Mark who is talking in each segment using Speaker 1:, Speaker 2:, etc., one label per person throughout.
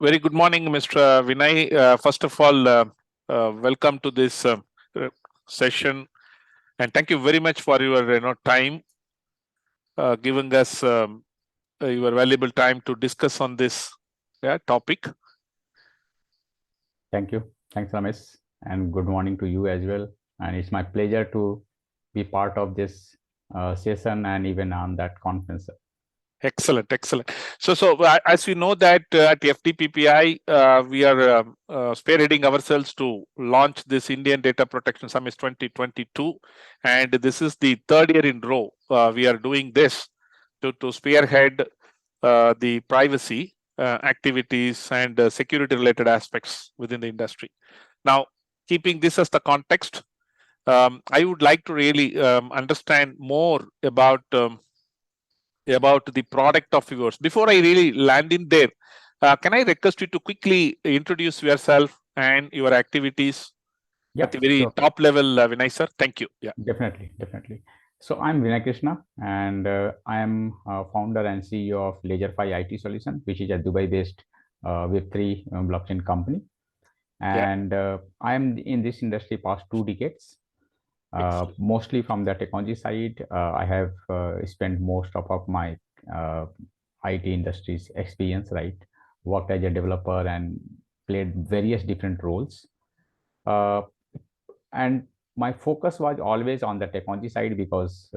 Speaker 1: Very good morning, Mr. Vinay. First of all, welcome to this uh, session, and thank you very much for your time, giving us your valuable time to discuss on this topic.
Speaker 2: Thank you. Thanks, Ramesh, and good morning to you as well. And it's my pleasure to be part of this session and even on that conference.
Speaker 1: Excellent, excellent. So as we know that at FDPPI, we are spearheading ourselves to launch this Indian Data Protection Summit 2022, and this is the third year in row we are doing this to spearhead the privacy activities and security related aspects within the industry. Now, keeping this as the context, I would like to really understand more about the product of yours. Before I really land in there, can I request you to quickly introduce yourself and your activities at the very top level, Vinay sir? Thank you.
Speaker 2: Yeah, definitely. So I'm Vinay Krishna, and I am founder and CEO of Ledgerfi IT Solution, which is a Dubai-based Web3 blockchain company. And I am in this industry past 2 decades. Mostly from the technology side. I have spent most of my IT industry's experience, right? Worked as a developer and played various different roles. And my focus was always on the technology side because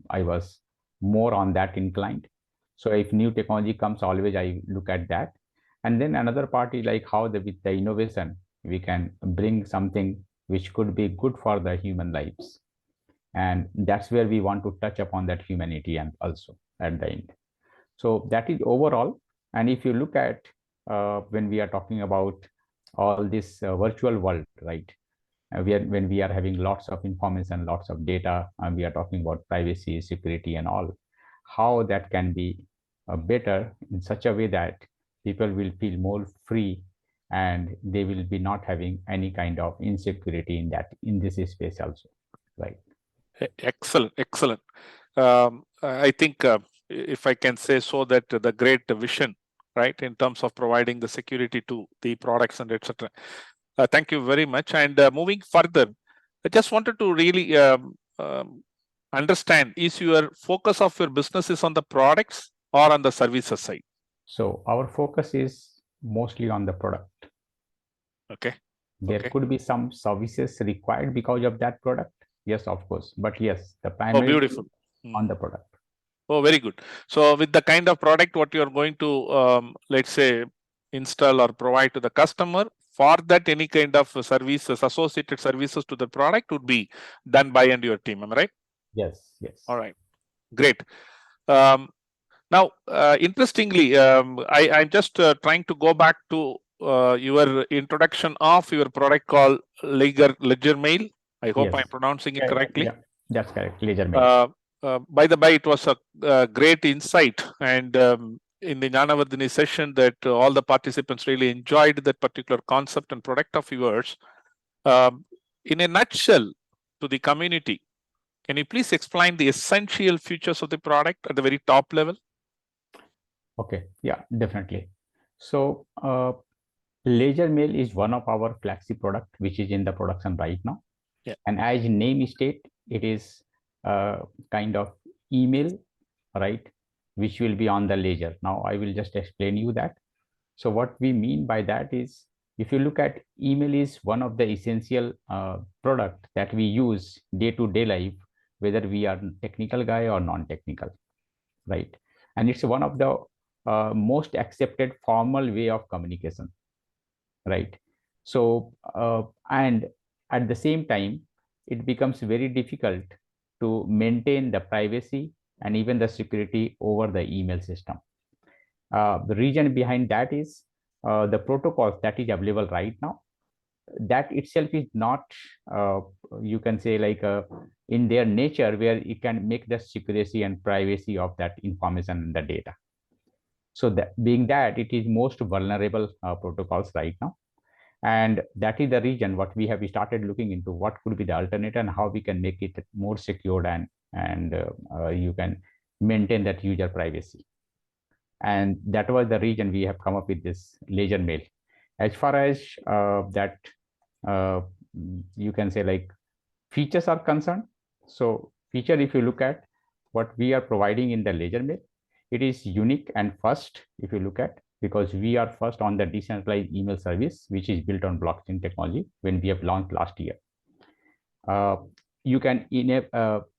Speaker 2: I was more on that inclined. So if new technology comes, always I look at that. And then another part is like how with the innovation, we can bring something which could be good for the human lives. And that's where we want to touch upon that humanity and also at the end. So that is overall. And if you look at when we are talking about all this virtual world, right? When we are having lots of information, lots of data, and we are talking about privacy, security, and all, how that can be better in such a way that people will feel more free and they will be not having any kind of insecurity in this space also, right?
Speaker 1: Excellent. I think if I can say so, that the great vision, right, in terms of providing the security to the products and etc. Thank you very much. And moving further, I just wanted to really understand: is your focus of your business is on the products or on the services side?
Speaker 2: So our focus is mostly on the product.
Speaker 1: Okay.
Speaker 2: There could be some services required because of that product. Yes, of course. But yes, the primary
Speaker 1: beautiful.
Speaker 2: On the product.
Speaker 1: Oh, very good. So with the kind of product what you are going to, let's say, install or provide to the customer, for that any kind of services, associated services to the product would be done by and your team. Am I right?
Speaker 2: Yes.
Speaker 1: All right. Great. Now, interestingly, I'm just trying to go back to your introduction of your product called Ledger Mail. I hope I'm pronouncing it correctly.
Speaker 2: Yeah, that's correct. Ledger Mail.
Speaker 1: By the by, it was a great insight, and in the Jnanavardhini session, that all the participants really enjoyed that particular concept and product of yours. In a nutshell, to the community, can you please explain the essential features of the product at the very top level?
Speaker 2: Okay, yeah, definitely. So, Ledger Mail is one of our flagship product, which is in the production right now.
Speaker 1: Yeah.
Speaker 2: And as name state, it is kind of email, right, which will be on the ledger. Now, I will just explain you that. So what we mean by that is, if you look at email is one of the essential product that we use day-to-day life, whether we are technical guy or non-technical, right? And it's one of the most accepted formal way of communication, right? So and at the same time, it becomes very difficult to maintain the privacy and even the security over the email system. The reason behind that is the protocols that is available right now, that itself is not, you can say, like in their nature, where it can make the secrecy and privacy of that information and the data. So that being that, it is most vulnerable protocols right now. And that is the reason what we have started looking into, what could be the alternative and how we can make it more secured and you can maintain that user privacy. And that was the reason we have come up with this ledger mail. As far as that uh, you can say like features are concerned, so feature, if you look at what we are providing in the ledger mail, it is unique and first, if you look at, because we are first on the decentralized email service which is built on blockchain technology when we have launched last year. uh, you can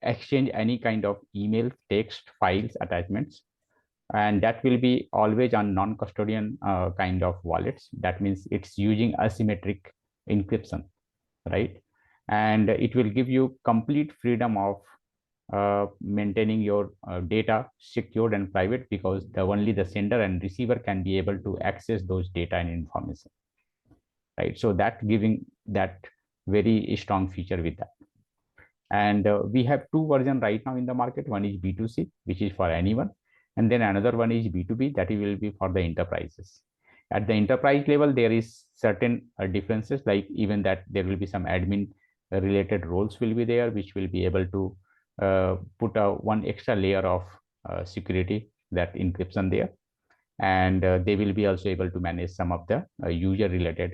Speaker 2: exchange any kind of email, text, files, attachments, and that will be always on non-custodian kind of wallets. That means it's using asymmetric encryption, right? And it will give you complete freedom of maintaining your data secured and private, because only the sender and receiver can be able to access those data and information, right? So that giving that very strong feature with that. And we have two versions right now in the market. One is B2C, which is for anyone, and then another one is B2B, that will be for the enterprises. At the enterprise level, there is certain differences, like even that there will be some admin related roles will be there, which will be able to put one extra layer of security, that encryption there. And they will be also able to manage some of the user related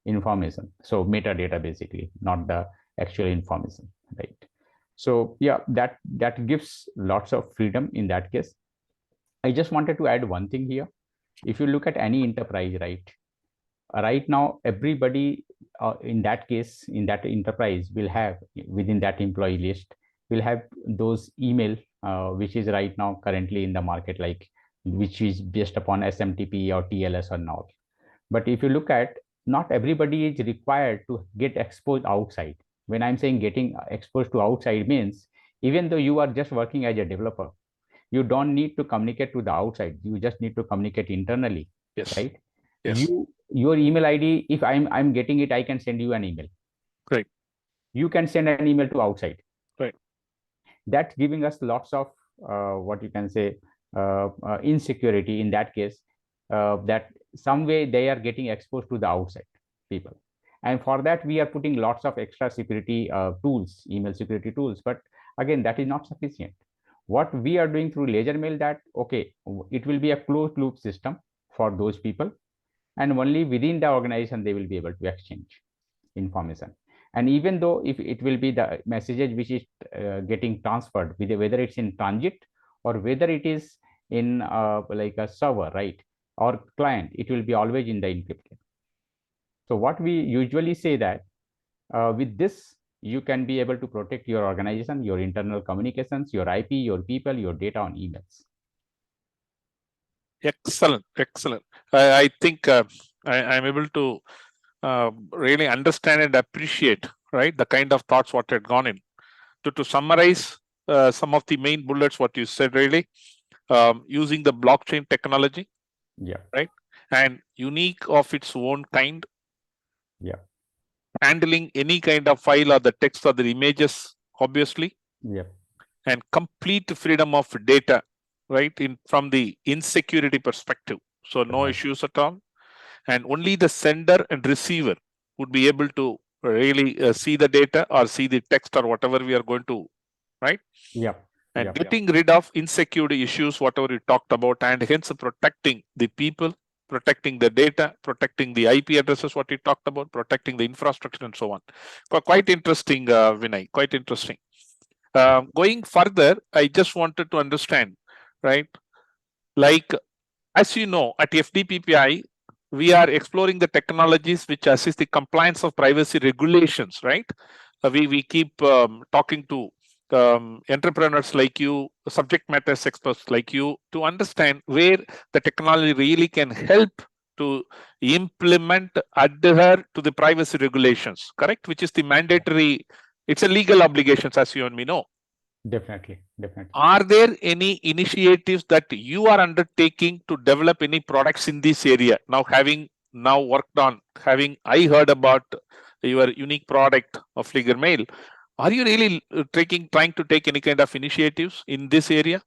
Speaker 2: information. So metadata, basically, not the actual information, right? So yeah, that gives lots of freedom in that case. I just wanted to add one thing here. If you look at any enterprise, right now everybody in that case, in that enterprise, will have within that employee list, will have those email which is right now currently in the market, like which is based upon SMTP or TLS or not. But if you look at, not everybody is required to get exposed outside. When I'm saying getting exposed to outside means, even though you are just working as a developer, you don't need to communicate to the outside. You just need to communicate internally,
Speaker 1: Yes.
Speaker 2: right?
Speaker 1: Yes.
Speaker 2: Your email ID, if I'm getting it, I can send you an email.
Speaker 1: Right.
Speaker 2: You can send an email to outside.
Speaker 1: Right.
Speaker 2: That's giving us lots of what you can say insecurity in that case, that some way they are getting exposed to the outside people. And for that, we are putting lots of extra security tools, email security tools. But again, that is not sufficient. What we are doing through ledger mail, that okay, it will be a closed loop system for those people, and only within the organization they will be able to exchange information. And even though if it will be the messages which is getting transferred, whether it's in transit or whether it is in like a server, right, or client, it will be always in the encrypted. So what we usually say that with this, you can be able to protect your organization, your internal communications, your IP, your people, your data on emails.
Speaker 1: Excellent, excellent. I think I'm able to really understand and appreciate, right, the kind of thoughts what had gone in. To summarize some of the main bullets, what you said, really, using the blockchain technology,
Speaker 2: Yeah.
Speaker 1: right, and unique of its own kind.
Speaker 2: Yeah.
Speaker 1: Handling any kind of file or the text or the images, obviously.
Speaker 2: Yeah.
Speaker 1: And complete freedom of data, right, in from the insecurity perspective. So no issues at all. And only the sender and receiver would be able to really see the data or see the text or whatever we are going to, right?
Speaker 2: Yeah.
Speaker 1: And
Speaker 2: Yeah.
Speaker 1: getting rid of insecurity issues, whatever we talked about, and hence protecting the people, protecting the data, protecting the IP addresses, what we talked about, protecting the infrastructure, and so on. Quite interesting, Vinay, quite interesting. Going further, I just wanted to understand, right? Like, as you know, at FDPPI, we are exploring the technologies which assist the compliance of privacy regulations, right? We keep talking to entrepreneurs like you, subject matter experts like you, to understand where the technology really can help to implement, adhere to the privacy regulations, correct? Which is the mandatory, it's a legal obligations, as you and me know.
Speaker 2: Definitely. Definitely.
Speaker 1: Are there any initiatives that you are undertaking to develop any products in this area? Now, having now worked on, having I heard about your unique product of Flickr Mail, are you really trying to take any kind of initiatives in this area?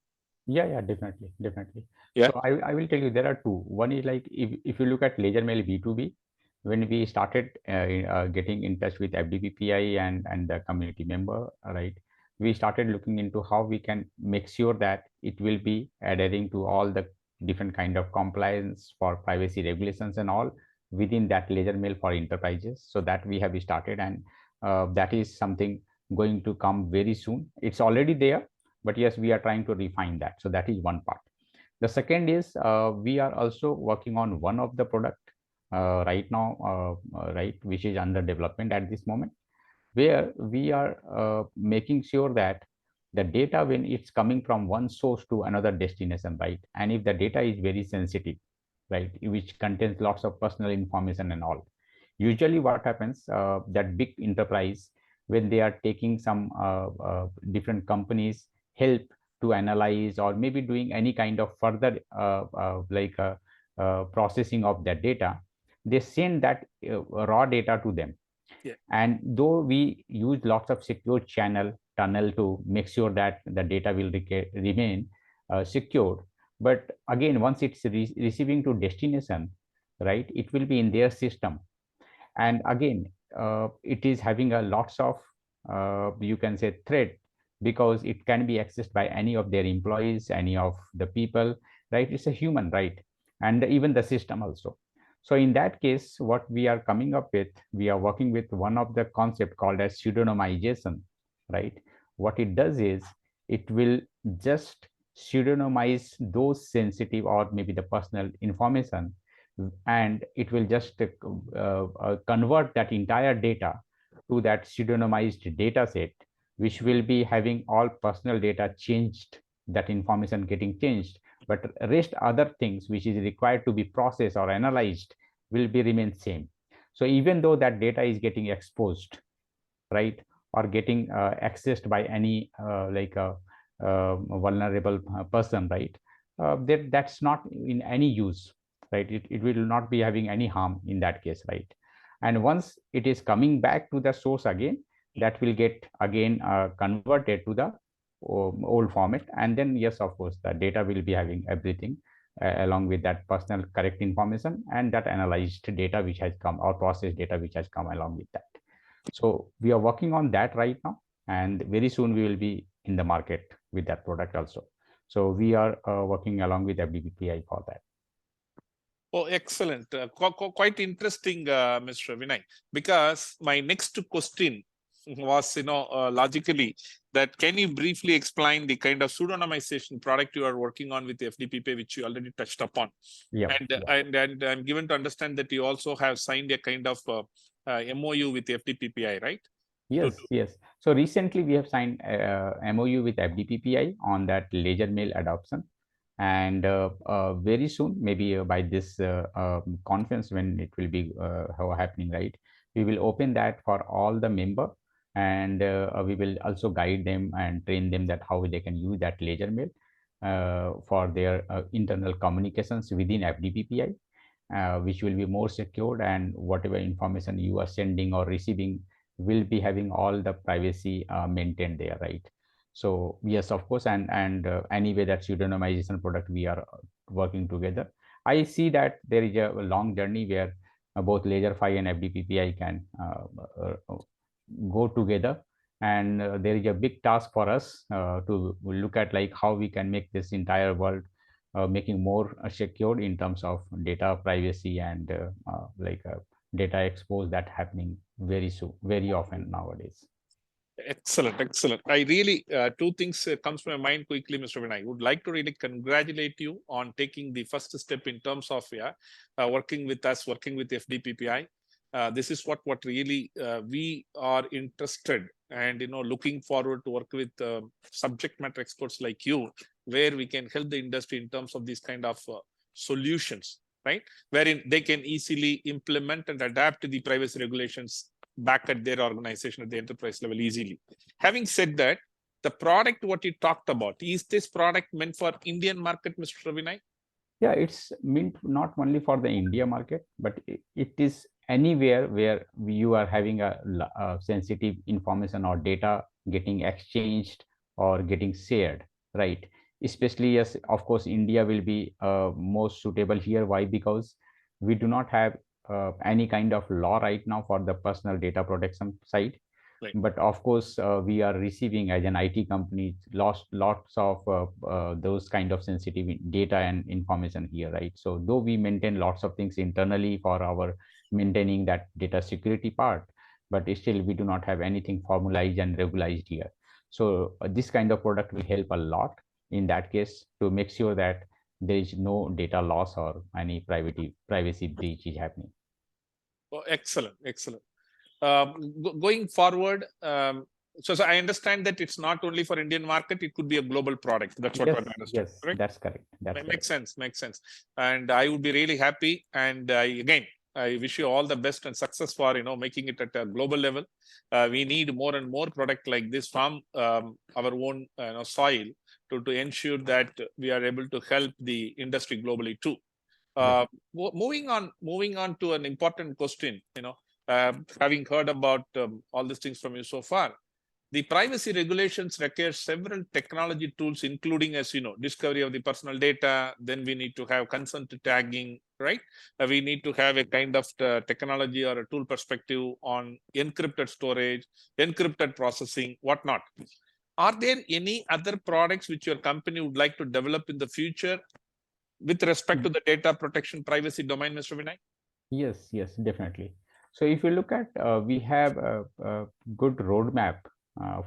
Speaker 2: Yeah, definitely, definitely.
Speaker 1: Yeah.
Speaker 2: So I will tell you there are two. One is like if you look at ledger mail B2B, when we started getting in touch with FDPPI and the community member, right, we started looking into how we can make sure that it will be adhering to all the different kind of compliance for privacy regulations and all within that ledger mail for enterprises. So that we have started, and that is something going to come very soon. It's already there, but yes, we are trying to refine that. So that is one part. The second is we are also working on one of the product right now, right, which is under development at this moment, where we are making sure that the data, when it's coming from one source to another destination, right, and if the data is very sensitive, right, which contains lots of personal information and all, usually what happens, that big enterprise, when they are taking some different companies help to analyze or maybe doing any kind of further processing of that data, they send that raw data to them.
Speaker 1: Yeah.
Speaker 2: And though we use lots of secure channel tunnel to make sure that the data will remain secured, but again, once it's receiving to destination, right, it will be in their system. And again, it is having a lots of you can say threat, because it can be accessed by any of their employees, any of the people, right? It's a human, right? And even the system also. So in that case, what we are coming up with, we are working with one of the concept called as pseudonymization, right? What it does is it will just pseudonymize those sensitive or maybe the personal information, and it will just convert that entire data to that pseudonymized data set, which will be having all personal data changed, that information getting changed, but rest other things which is required to be processed or analyzed will be remain same. So even though that data is getting exposed, right, or getting accessed by any vulnerable person, right, that's not in any use, right? It will not be having any harm in that case, right? And once it is coming back to the source again, that will get again converted to the old format, and then yes, of course, the data will be having everything along with that personal correct information and that analyzed data which has come, or processed data which has come along with that. So we are working on that right now, and very soon we will be in the market with that product also. So we are working along with FDPPI for that.
Speaker 1: Oh, excellent. Quite interesting, Mr. Vinay, because my next question was, logically, that can you briefly explain the kind of pseudonymization product you are working on with FDPP, which you already touched upon?
Speaker 2: Yeah.
Speaker 1: And I'm given to understand that you also have signed a kind of MOU with FDPPI, right?
Speaker 2: Yes, yes. So recently we have signed MOU with FDPPI on that ledger mail adoption, and very soon, maybe by this conference when it will be happening, right, we will open that for all the member, and we will also guide them and train them that how they can use that ledger mail for their internal communications within FDPPI, which will be more secured, and whatever information you are sending or receiving will be having all the privacy maintained there, right? So yes, of course, and anyway, that pseudonymization product we are working together. I see that there is a long journey where both Ledgerfi and FDPPI can go together, and there is a big task for us to look at like how we can make this entire world making more secure in terms of data privacy and data expose that happening very often nowadays.
Speaker 1: Excellent, excellent. I really, two things comes to my mind quickly, Mr. Vinay. I would like to really congratulate you on taking the first step in terms of working with us, working with FDPPI. This is what really we are interested, and looking forward to work with subject matter experts like you, where we can help the industry in terms of these kind of solutions, right? Wherein they can easily implement and adapt to the privacy regulations back at their organization at the enterprise level easily. Having said that, the product what you talked about, is this product meant for Indian market, Mr. Vinay?
Speaker 2: Yeah, it's meant not only for the India market, but it is anywhere where you are having a sensitive information or data getting exchanged or getting shared, right? Especially, yes, of course, India will be most suitable here. Why? Because we do not have any kind of law right now for the personal data protection side.
Speaker 1: Right.
Speaker 2: But of course, we are receiving as an IT company lots of those kind of sensitive data and information here, right? So though we maintain lots of things internally for our maintaining that data security part, but still we do not have anything formalized and regularized here. So this kind of product will help a lot in that case to make sure that there is no data loss or any privacy breach is happening.
Speaker 1: Oh, excellent, excellent. Going forward, so I understand that it's not only for Indian market; it could be a global product. That's what I
Speaker 2: Yes,
Speaker 1: understand.
Speaker 2: yes,
Speaker 1: Correct?
Speaker 2: that's correct. That's correct.
Speaker 1: Makes sense. Makes sense. And I would be really happy. And again, I wish you all the best and success for making it at a global level. We need more and more product like this from our own soil to ensure that we are able to help the industry globally too.
Speaker 2: Yes.
Speaker 1: Moving on to an important question. Having heard about all these things from you so far, the privacy regulations require several technology tools, including, as you know, discovery of the personal data. Then we need to have consent tagging, right? We need to have a kind of technology or a tool perspective on encrypted storage, encrypted processing, whatnot. Are there any other products which your company would like to develop in the future with respect to the data protection privacy domain, Mr. Vinay?
Speaker 2: Yes, yes, definitely. So if you look at, we have a good roadmap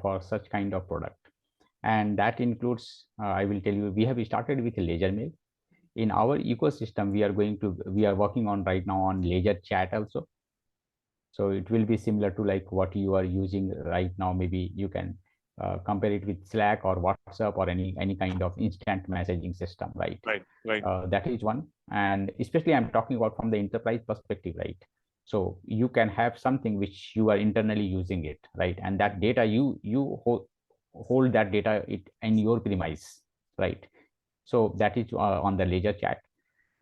Speaker 2: for such kind of product, and that includes, I will tell you, we have started with Ledger Mail. In our ecosystem, we are working on right now on Ledger Chat also. So it will be similar to like what you are using right now. Maybe you can compare it with Slack or WhatsApp or any kind of instant messaging system, right?
Speaker 1: Right, right.
Speaker 2: That is one. And especially I'm talking about from the enterprise perspective, right? So you can have something which you are internally using it, right? And that data hold that data in your premise, right? So that is on the Ledger Chat.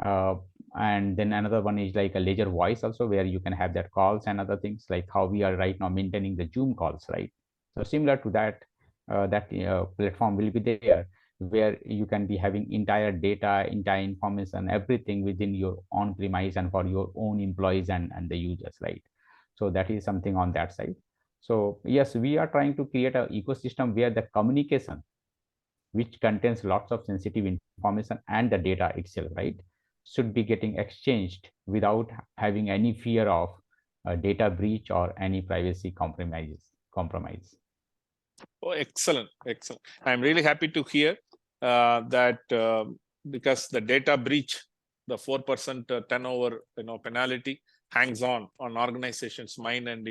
Speaker 2: uh, and then another one is like a Ledger Voice also, where you can have that calls and other things, like how we are right now maintaining the Zoom calls, right? So similar to that, platform will be there, where you can be having entire data, entire information, everything within your own premise and for your own employees and the users, right? So that is something on that side. So yes, we are trying to create an ecosystem where the communication, which contains lots of sensitive information and the data itself, right, should be getting exchanged without having any fear of data breach or any privacy compromise.
Speaker 1: Oh, excellent, excellent. I'm really happy to hear that because the data breach, the 4% turnover, penalty hangs on organizations' mind and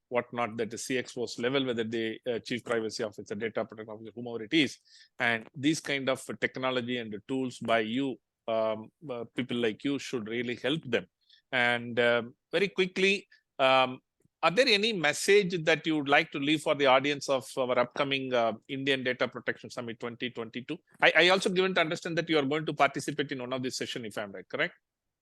Speaker 1: whatnot, that the CXO's level, whether the chief privacy officer, data protection officer, whomever it is, and these kind of technology and the tools by you, people like you, should really help them. And very quickly. Are there any message that you would like to leave for the audience of our upcoming Indian Data Protection Summit 2022? I also given to understand that you are going to participate in one of these sessions, if I'm right, correct?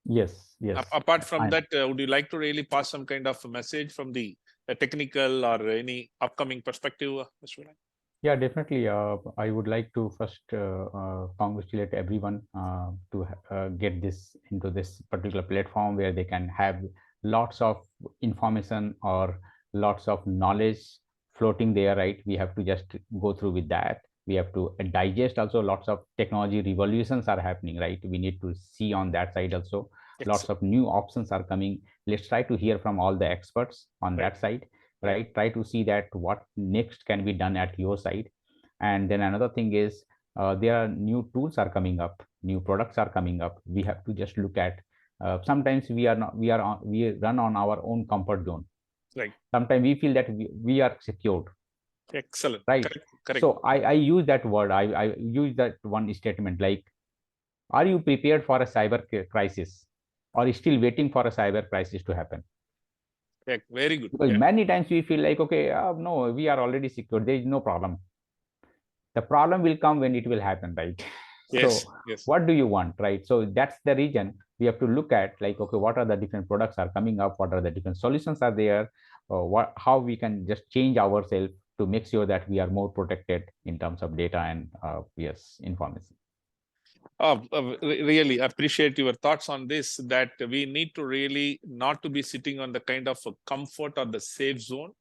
Speaker 2: Yes, yes.
Speaker 1: Apart from
Speaker 2: I'm,
Speaker 1: that, would you like to really pass some kind of message from the technical or any upcoming perspective, Mr. Vinay?
Speaker 2: Yeah, definitely. I would like to first congratulate everyone to get this into this particular platform where they can have lots of information or lots of knowledge floating there, right? We have to just go through with that. We have to digest also lots of technology revolutions are happening, right? We need to see on that side also. Lots
Speaker 1: Excellent.
Speaker 2: of new options are coming. Let's try to hear from all the experts on
Speaker 1: Right.
Speaker 2: that side,
Speaker 1: Right.
Speaker 2: right? Try to see that what next can be done at your side. And then another thing is, there are new tools are coming up, new products are coming up. We have to just look at, sometimes we run on our own comfort zone.
Speaker 1: Right.
Speaker 2: Sometimes we feel that we are secured,
Speaker 1: Excellent.
Speaker 2: right?
Speaker 1: Correct. Correct.
Speaker 2: So I use that word, I use that one statement like, are you prepared for a cyber crisis or still waiting for a cyber crisis to happen?
Speaker 1: Correct. Very good.
Speaker 2: Because
Speaker 1: Yeah.
Speaker 2: many times we feel like, okay, no, we are already secured, there is no problem. The problem will come when it will happen, right?
Speaker 1: Yes.
Speaker 2: So
Speaker 1: Yes.
Speaker 2: what do you want, right? So that's the reason we have to look at, like, okay, what are the different products are coming up, what are the different solutions are there, how we can just change ourselves to make sure that we are more protected in terms of data and yes, information.
Speaker 1: Really appreciate your thoughts on this, that we need to really not to be sitting on the kind of comfort or the safe zone.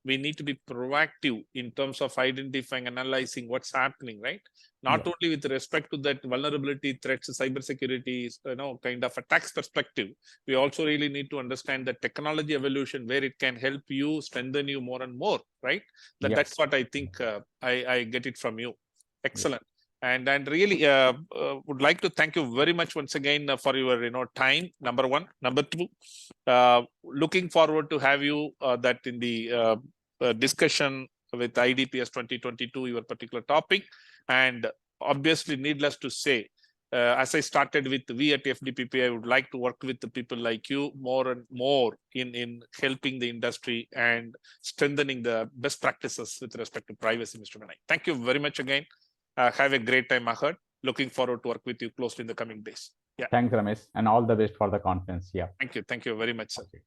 Speaker 1: we need to be proactive in terms of identifying, analyzing what's happening, right? Not
Speaker 2: Yeah.
Speaker 1: only with respect to that vulnerability threats, cybersecurity, kind of attacks perspective, we also really need to understand the technology evolution where it can help you, strengthen you more and more, right?
Speaker 2: Yeah.
Speaker 1: That's what I think I get it from you. Excellent. And really would like to thank you very much once again for your time, number one. Number two, looking forward to have you that in the discussion with IDPS 2022, your particular topic. And obviously, needless to say, as I started with, we at FDPP, I would like to work with the people like you more and more in helping the industry and strengthening the best practices with respect to privacy, Mr. Vinay. Thank you very much again. Have a great time ahead. Looking forward to work with you closely in the coming days. Yeah.
Speaker 2: Thanks, Ramesh, and all the best for the conference. Yeah.
Speaker 1: Thank you. Thank you very much, sir.
Speaker 2: Okay.